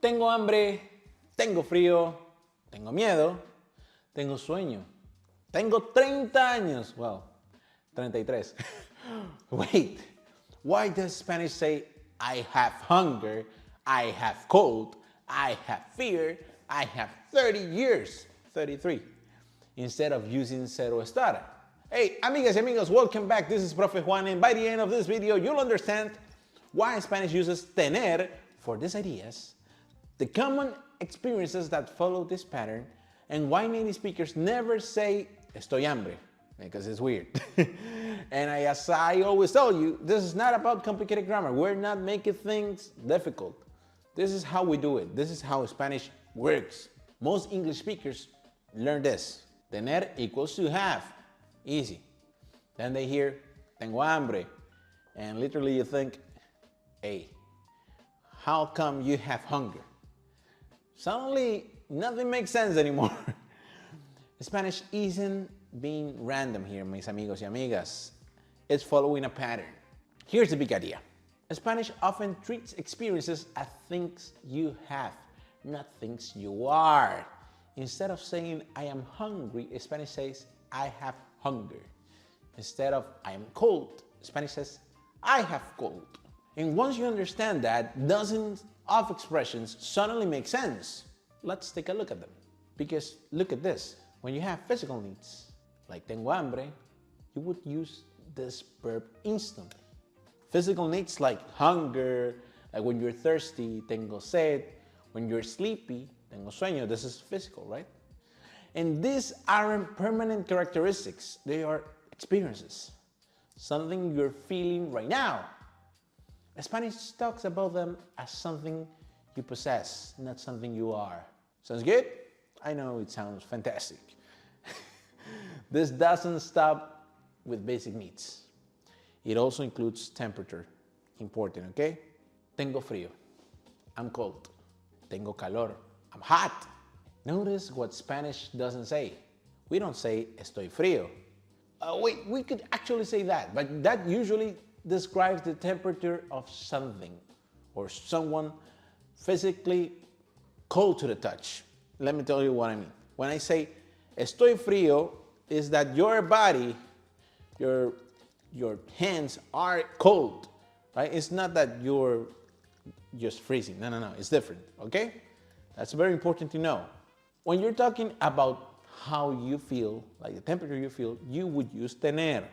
Tengo hambre, tengo frío, tengo miedo, tengo sueño. Tengo 30 años. Well, 33. Wait, why does Spanish say I have hunger, I have cold, I have fear, I have 30 years, 33, instead of using ser o estar? Hey, amigas y amigos, welcome back. This is Profe Juan, and by the end of this video, you'll understand why Spanish uses tener for these ideas, the common experiences that follow this pattern, and why native speakers never say estoy hambre, because it's weird. And as I always tell you, this is not about complicated grammar. We're not making things difficult. This is how we do it. This is how Spanish works. Most English speakers learn this. Tener equals to have. Easy. Then they hear tengo hambre, and literally you think, hey, how come you have hunger? Suddenly, nothing makes sense anymore. Spanish isn't being random here, mis amigos y amigas. It's following a pattern. Here's the big idea. Spanish often treats experiences as things you have, not things you are. Instead of saying, I am hungry, Spanish says, I have hunger. Instead of, I am cold, Spanish says, I have cold. And once you understand that, dozens of expressions suddenly make sense. Let's take a look at them. Because look at this. When you have physical needs, like tengo hambre, you would use this verb instantly. Physical needs like hunger, like when you're thirsty, tengo sed. When you're sleepy, tengo sueño. This is physical, right? And these aren't permanent characteristics. They are experiences. Something you're feeling right now. Spanish talks about them as something you possess, not something you are. Sounds good? I know it sounds fantastic. This doesn't stop with basic needs. It also includes temperature. Important, okay? Tengo frío. I'm cold. Tengo calor. I'm hot. Notice what Spanish doesn't say. We don't say estoy frío. Wait, we could actually say that, but that usually describes the temperature of something or someone physically cold to the touch. Let me tell you what I mean. When I say estoy frío, is that your body, your hands are cold, right? It's not that you're just freezing. No, it's different, okay? That's very important to know. When you're talking about how you feel, like the temperature you feel, you would use tener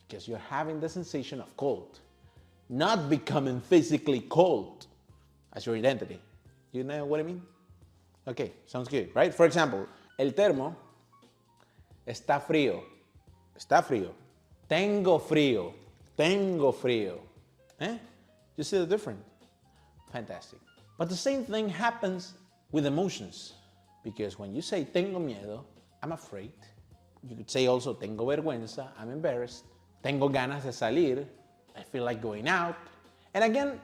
because you're having the sensation of cold, not becoming physically cold as your identity. You know what I mean? Okay, sounds good, right? For example, el termo está frío. Está frío. Tengo frío. Tengo frío. You see the difference? Fantastic. But the same thing happens with emotions. Because when you say tengo miedo, I'm afraid. You could say also tengo vergüenza, I'm embarrassed. Tengo ganas de salir, I feel like going out. And again,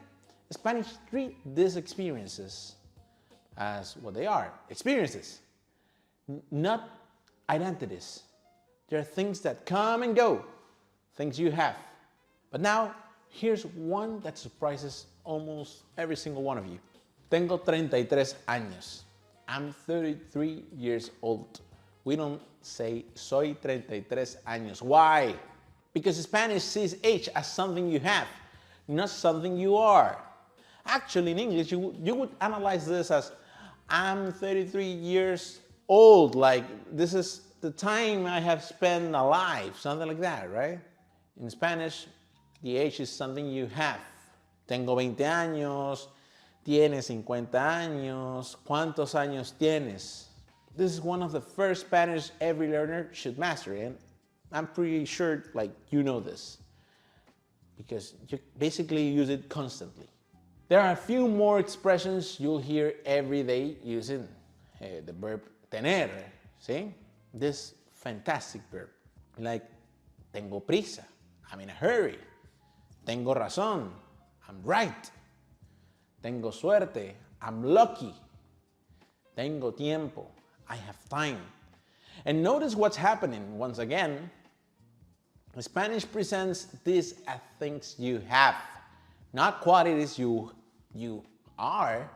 Spanish treat these experiences as what they are, experiences, not identities. They're things that come and go, things you have. But now, here's one that surprises almost every single one of you. Tengo 33 años. I'm 33 years old. We don't say soy 33 años. Why? Because Spanish sees age as something you have, not something you are. Actually, in English, you would analyze this as I'm 33 years old, like this is the time I have spent alive, something like that, right? In Spanish, the age is something you have. Tengo 20 años, tienes 50 años, ¿cuántos años tienes? This is one of the first Spanish every learner should master, and I'm pretty sure like you know this because you basically use it constantly. There are a few more expressions you'll hear every day using the verb tener, see? This fantastic verb, like tengo prisa, I'm in a hurry. Tengo razón, I'm right. Tengo suerte, I'm lucky. Tengo tiempo, I have time. And notice what's happening once again. Spanish presents these as things you have, not qualities you are.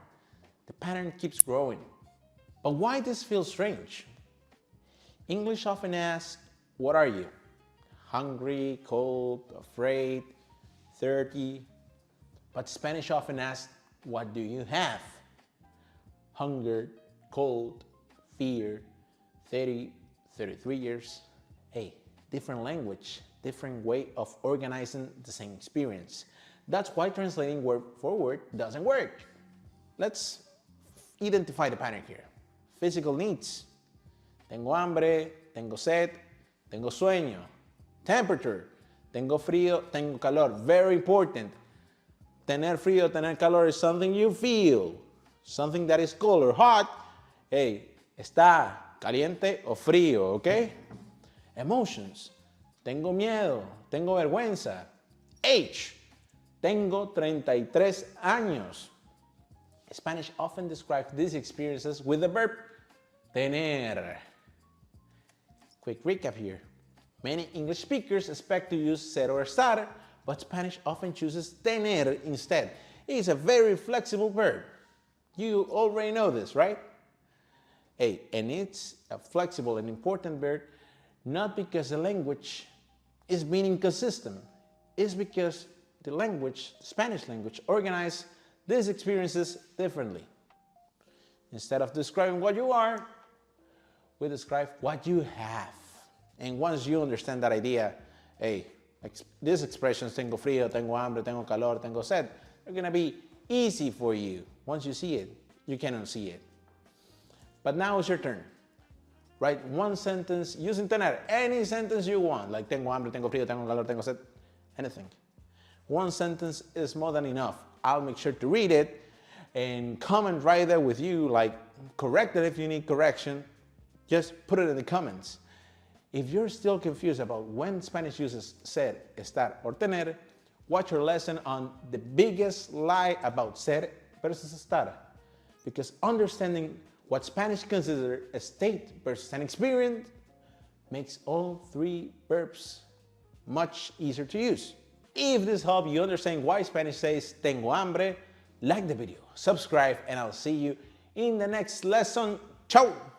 The pattern keeps growing. But why this feels strange? English often asks, what are you? Hungry, cold, afraid, thirsty. But Spanish often asks, what do you have? Hunger, cold, fear, 30, 33 years. Hey, different language, different way of organizing the same experience. That's why translating word for word doesn't work. Let's identify the pattern here. Physical needs. Tengo hambre, tengo sed, tengo sueño. Temperature. Tengo frío, tengo calor. Very important. Tener frío, tener calor is something you feel. Something that is cold or hot. Hey, está caliente o frío, okay? Emotions. Tengo miedo, tengo vergüenza. Age. Tengo 33 años. Spanish often describes these experiences with the verb tener. Quick recap here. Many English speakers expect to use ser or estar, but Spanish often chooses tener instead. It is a very flexible verb. You already know this, right? Hey, and it's a flexible and important verb not because the language is being inconsistent. It's because the language, the Spanish language, organizes these experiences differently. Instead of describing what you are, we describe what you have. And once you understand that idea, hey, these expressions, tengo frío, tengo hambre, tengo calor, tengo sed, they're gonna be easy for you. Once you see it, you can unsee it. But now it's your turn. Write one sentence using tener, any sentence you want, like tengo hambre, tengo frío, tengo calor, tengo sed, anything. One sentence is more than enough. I'll make sure to read it and comment right there with you, like correct it if you need correction. Just put it in the comments. If you're still confused about when Spanish uses ser, estar, or tener, watch your lesson on the biggest lie about ser versus estar. Because understanding what Spanish considers a state versus an experience makes all three verbs much easier to use. If this helped you understand why Spanish says tengo hambre, like the video, subscribe, and I'll see you in the next lesson. Ciao!